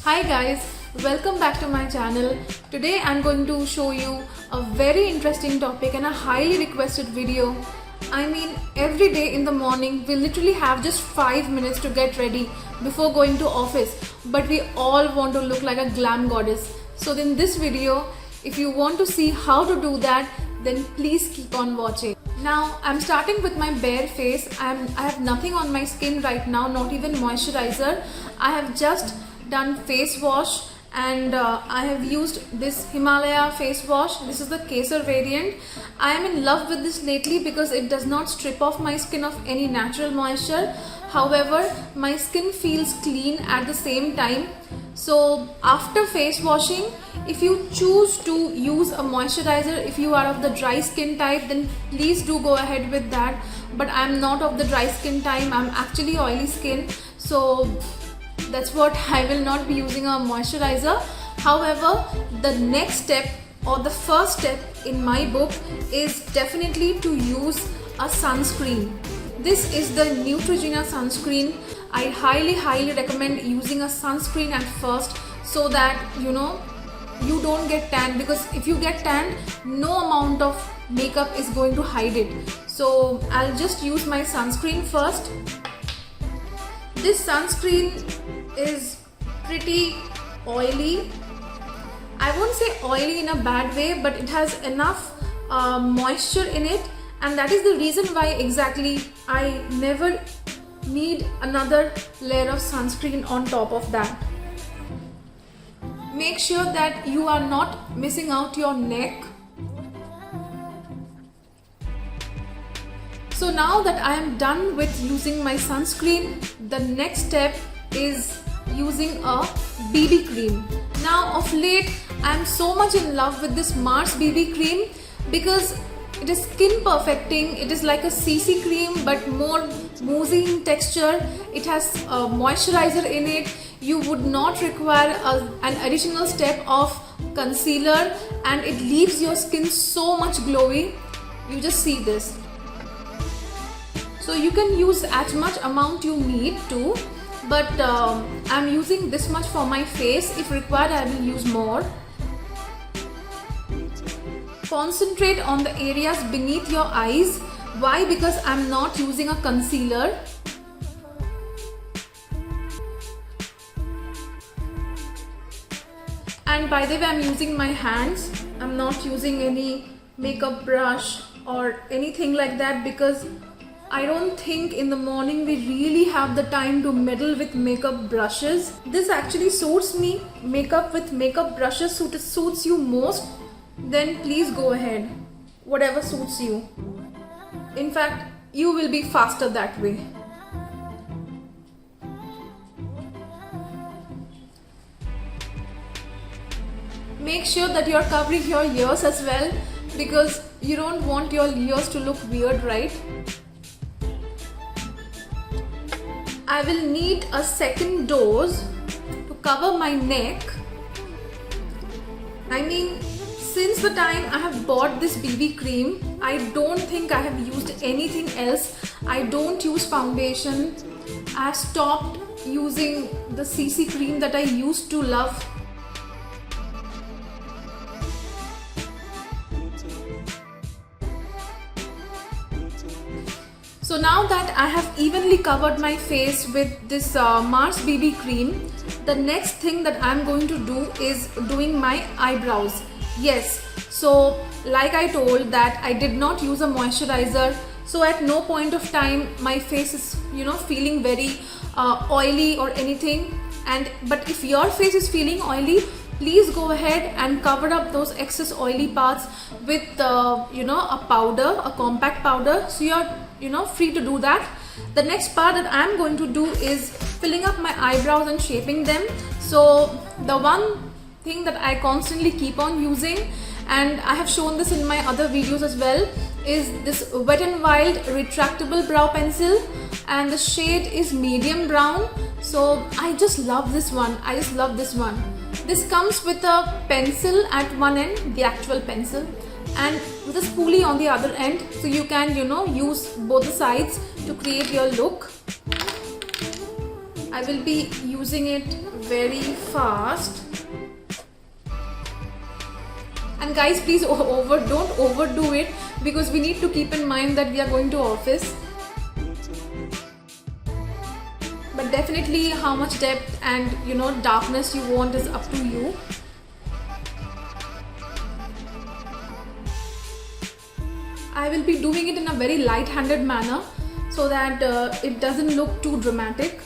Hi guys, welcome back to my channel. Today I'm going to show you a very interesting topic and a highly requested video. I mean, every day in the morning we literally have just 5 minutes to get ready before going to office, but we all want to look like a glam goddess. So in this video, if you want to see how to do that, then please keep on watching. Now I'm starting with my bare face. I have nothing on my skin right now, not even moisturizer. I have just done face wash and I have used this Himalaya face wash. This is the Kesar variant. I am in love with this lately because it does not strip off my skin of any natural moisture. However, my skin feels clean at the same time. So after face washing, if you choose to use a moisturizer, if you are of the dry skin type, then please do go ahead with that. But I am not of the dry skin type. I'm actually oily skin. So that's what I will not be using a moisturizer. However, the next step or the first step in my book is definitely to use a sunscreen. This is the Neutrogena sunscreen. I highly recommend using a sunscreen at first so that you don't get tan, because if you get tan, no amount of makeup is going to hide it. So I'll just use my sunscreen first. This sunscreen is pretty oily. I won't say oily in a bad way, but it has enough moisture in it, and that is the reason why exactly I never need another layer of sunscreen on top of that. Make sure that you are not missing out your neck. So now that I am done with using my sunscreen, the next step is using a BB cream. Now of late I am so much in love with this Mars BB cream because it is skin perfecting. It is like a CC cream but more moussey in texture. It has a moisturizer in it. You would not require an additional step of concealer, and it leaves your skin so much glowy. You just see this. So you can use as much amount you need to, but I'm using this much for my face. If required, I will use more. Concentrate on the areas beneath your eyes. Why? Because I'm not using a concealer. And by the way, I'm using my hands. I'm not using any makeup brush or anything like that because I don't think in the morning we really have the time to meddle with makeup brushes. This actually suits me. Makeup with makeup brushes suits you most, then please go ahead. Whatever suits you. In fact, you will be faster that way. Make sure that you are covering your ears as well, because you don't want your ears to look weird, right? I will need a second dose to cover my neck. I mean, since the time I have bought this BB cream, I don't think I have used anything else. I don't use foundation. I have stopped using the CC cream that I used to love. So now that I have evenly covered my face with this Mars BB cream, the next thing that I'm going to do is doing my eyebrows. Yes, so like I told that I did not use a moisturizer, so at no point of time my face is feeling very oily or anything. But if your face is feeling oily, please go ahead and cover up those excess oily parts with a powder, a compact powder. So you're free to do that. The next part that I'm going to do is filling up my eyebrows and shaping them. So the one thing that I constantly keep on using, and I have shown this in my other videos as well, is this Wet n Wild retractable brow pencil, and the shade is medium brown. So I just love this one. This comes with a pencil at one end, the actual pencil, and with a spoolie on the other end, so you can use both the sides to create your look. I will be using it very fast. And guys, please don't overdo it, because we need to keep in mind that we are going to office. But definitely how much depth and darkness you want is up to you. I will be doing it in a very light-handed manner so that it doesn't look too dramatic.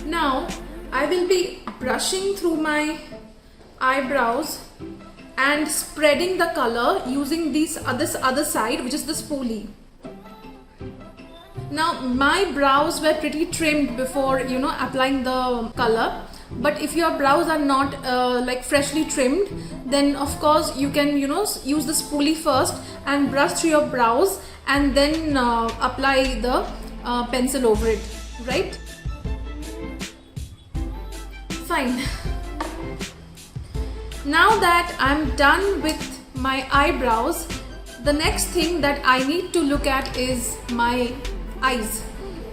Now I will be brushing through my eyebrows and spreading the color using this other side, which is the spoolie. Now my brows were pretty trimmed before applying the color, but if your brows are not like freshly trimmed, then of course you can use the spoolie first and brush through your brows and then apply the pencil over it, right? Fine. Now that I'm done with my eyebrows, the next thing that I need to look at is my eyes.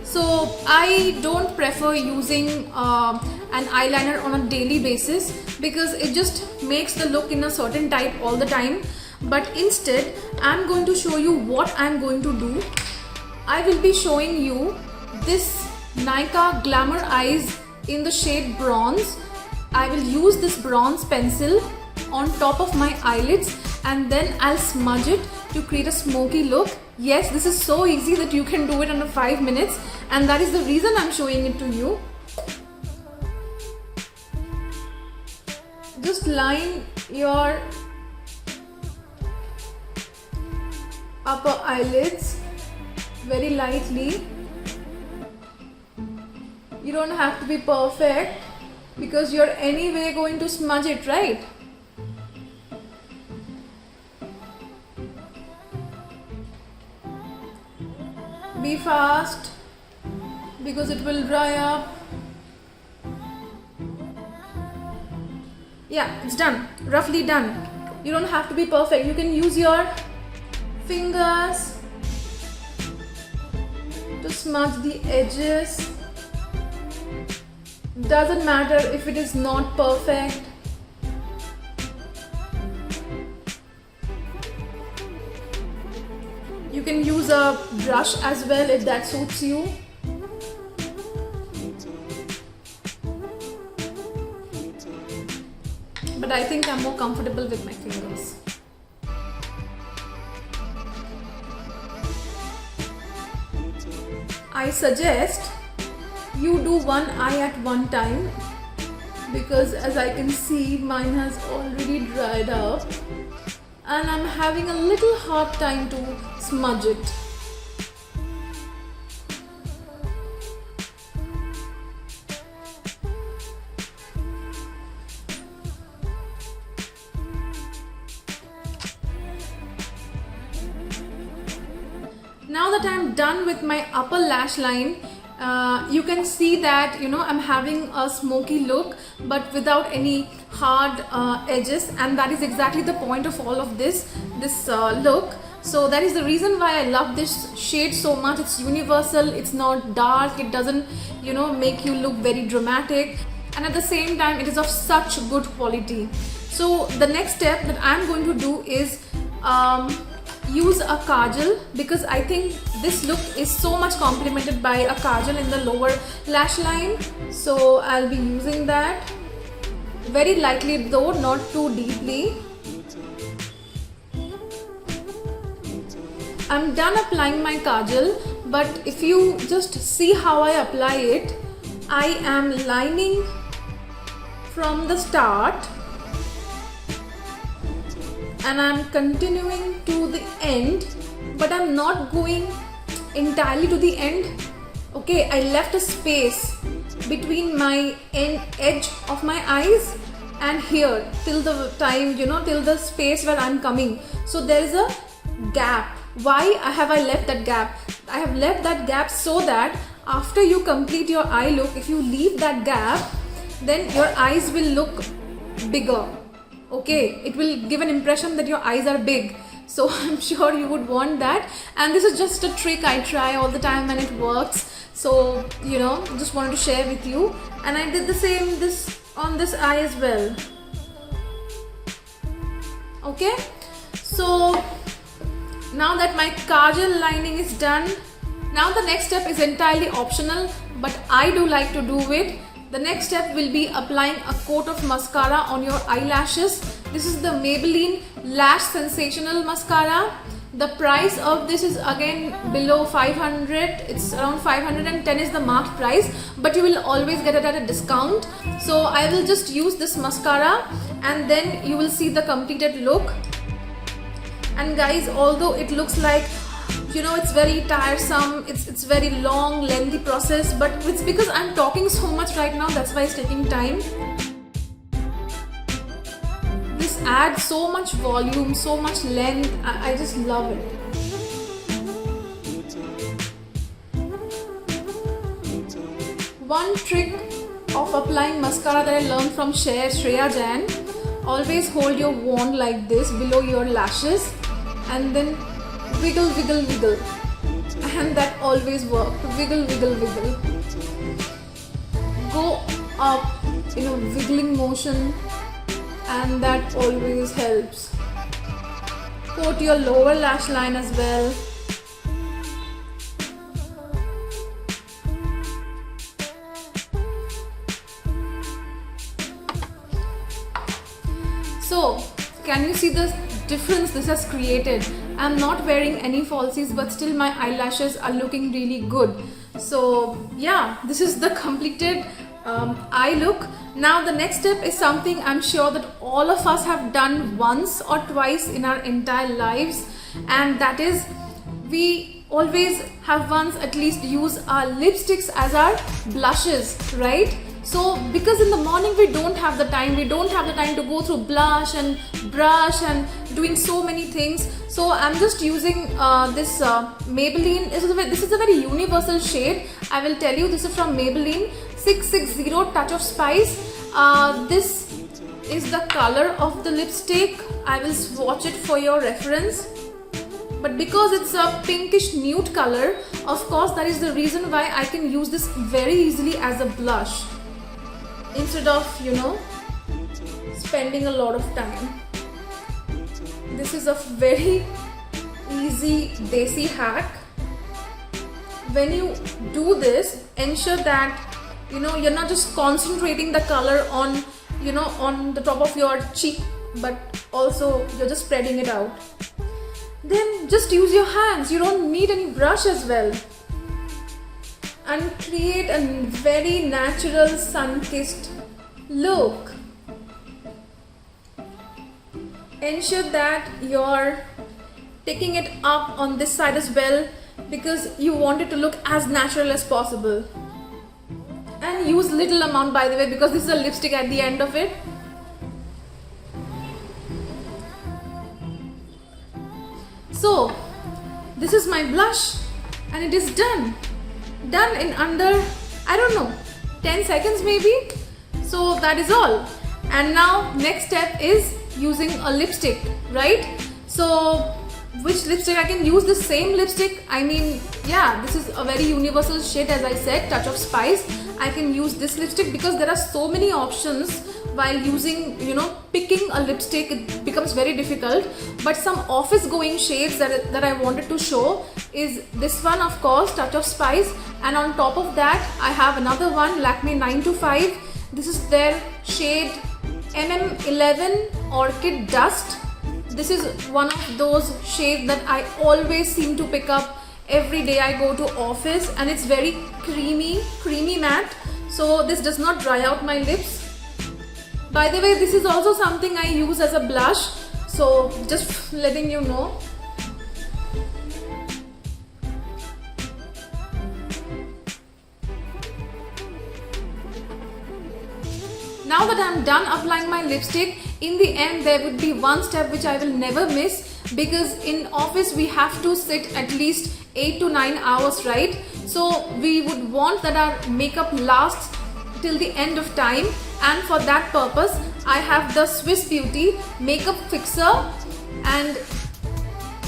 So I don't prefer using an eyeliner on a daily basis, because it just makes the look in a certain type all the time. But instead, I'm going to show you what I'm going to do. I will be showing you this Nykaa Glamour Eyes in the shade bronze. I will use this bronze pencil on top of my eyelids and then I'll smudge it to create a smoky look. Yes, this is so easy that you can do it under 5 minutes, and that is the reason I'm showing it to you. Just line your upper eyelids very lightly. You don't have to be perfect because you're anyway going to smudge it, right? Be fast because it will dry up. Yeah, it's done. Roughly done. You don't have to be perfect. You can use your fingers to smudge the edges. Doesn't matter if it is not perfect. You can use a brush as well if that suits you. But I think I'm more comfortable with my fingers. I suggest you do one eye at one time, because as I can see, mine has already dried up and I'm having a little hard time to smudge it. Now that I'm done with my upper lash line, you can see that I'm having a smoky look but without any hard edges, and that is exactly the point of all of this look. So that is the reason why I love this shade so much. It's universal, it's not dark, it doesn't make you look very dramatic, and at the same time it is of such good quality. So the next step that I'm going to do is use a kajal, because I think this look is so much complemented by a kajal in the lower lash line. So I'll be using that very lightly though, not too deeply. I'm done applying my kajal, but if you just see how I apply it, I am lining from the start and I'm continuing to the end, but I'm not going entirely to the end. Okay, I left a space between my edge of my eyes and here till the time, till the space where I'm coming. So there is a gap. Why have I left that gap? I have left that gap so that after you complete your eye look, if you leave that gap, then your eyes will look bigger. Okay, it will give an impression that your eyes are big. so I'm sure you would want that. And this is just a trick I try all the time and it works, so just wanted to share with you. And I did the same on this eye as well. Okay, so now that my kajal lining is done, now the next step is entirely optional, but I do like to do it. The next step will be applying a coat of mascara on your eyelashes. This is the Maybelline Lash Sensational Mascara. The price of this is again below 500. It's around 510 is the marked price, but you will always get it at a discount. So I will just use this mascara and then you will see the completed look. And guys, although it looks like it's very tiresome, it's very long, lengthy process, but it's because I'm talking so much right now, that's why it's taking time. This adds so much volume, so much length. I just love it. One trick of applying mascara that I learned from Shreya Jain: always hold your wand like this below your lashes and then wiggle, wiggle, wiggle, and that always worked. Wiggle, wiggle, wiggle. Go up in a wiggling motion, and that always helps. Coat your lower lash line as well. So, can you see the difference this has created? I'm not wearing any falsies, but still my eyelashes are looking really good. So yeah, this is the completed eye look. Now the next step is something I'm sure that all of us have done once or twice in our entire lives, and that is we always have once at least use our lipsticks as our blushes, right? So because in the morning we don't have the time to go through blush and brush and doing so many things. So I'm just using this Maybelline. This is a very universal shade. I will tell you, this is from Maybelline 660 Touch of Spice. This is the color of the lipstick. I will swatch it for your reference. But because it's a pinkish nude color, of course that is the reason why I can use this very easily as a blush, instead of spending a lot of time. This is a very easy desi hack. When you do this, ensure that you're not just concentrating the color on on the top of your cheek, but also you're just spreading it out. Then just use your hands. You don't need any brush as well, and create a very natural sun-kissed look. Ensure that you're taking it up on this side as well, because you want it to look as natural as possible. And use little amount, by the way, because this is a lipstick at the end of it. So this is my blush and it is done in under, I don't know, 10 seconds maybe. So that is all. And now next step is using a lipstick, right? So which lipstick? I can use the same lipstick. I mean, yeah, this is a very universal shade, as I said, Touch of Spice. I can use this lipstick because there are so many options. While using, picking a lipstick, it becomes very difficult. But some office going shades that I wanted to show is this one, of course, Touch of Spice. And on top of that, I have another one, Lakme 925. This is their shade MM11 Orchid Dust. This is one of those shades that I always seem to pick up every day I go to office, and it's very creamy matte. So this does not dry out my lips. By the way, this is also something I use as a blush, so just letting you know. Now that I'm done applying my lipstick, in the end there would be one step which I will never miss, because in office we have to sit at least 8 to 9 hours, right? So we would want that our makeup lasts till the end of time, and for that purpose I have the Swiss Beauty Makeup Fixer, and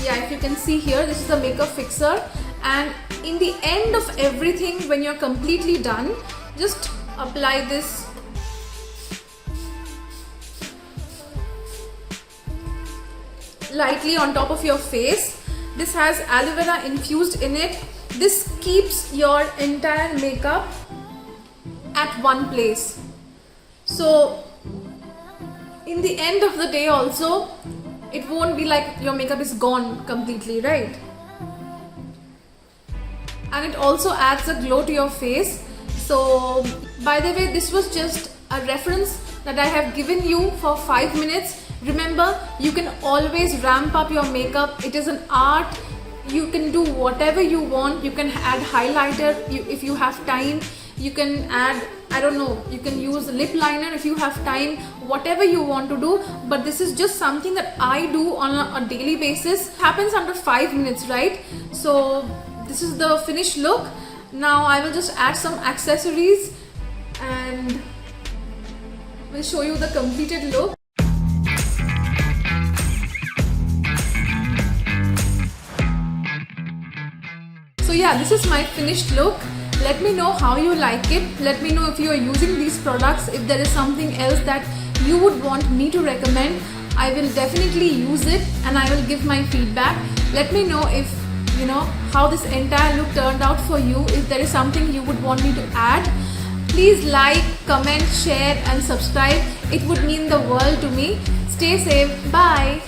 Yeah, if you can see here, this is the makeup fixer, and in the end of everything, when you're completely done, just apply this lightly on top of your face. This has aloe vera infused in it. This keeps your entire makeup at one place. So in the end of the day also, it won't be like your makeup is gone completely, right? And it also adds a glow to your face. So by the way, this was just a reference that I have given you for 5 minutes. Remember, you can always ramp up your makeup. It is an art. You can do whatever you want. You can add highlighter if you have time. You can add, I don't know, you can use lip liner if you have time, whatever you want to do. But this is just something that I do on a daily basis. It happens under 5 minutes, right? So this is the finished look. Now I will just add some accessories and we'll show you the completed look. So yeah, this is my finished look. Let me know how you like it. Let me know if you are using these products. If there is something else that you would want me to recommend, I will definitely use it and I will give my feedback. Let me know if you know how this entire look turned out for you. If there is something you would want me to add, please like, comment, share and subscribe. It would mean the world to me. Stay safe. Bye.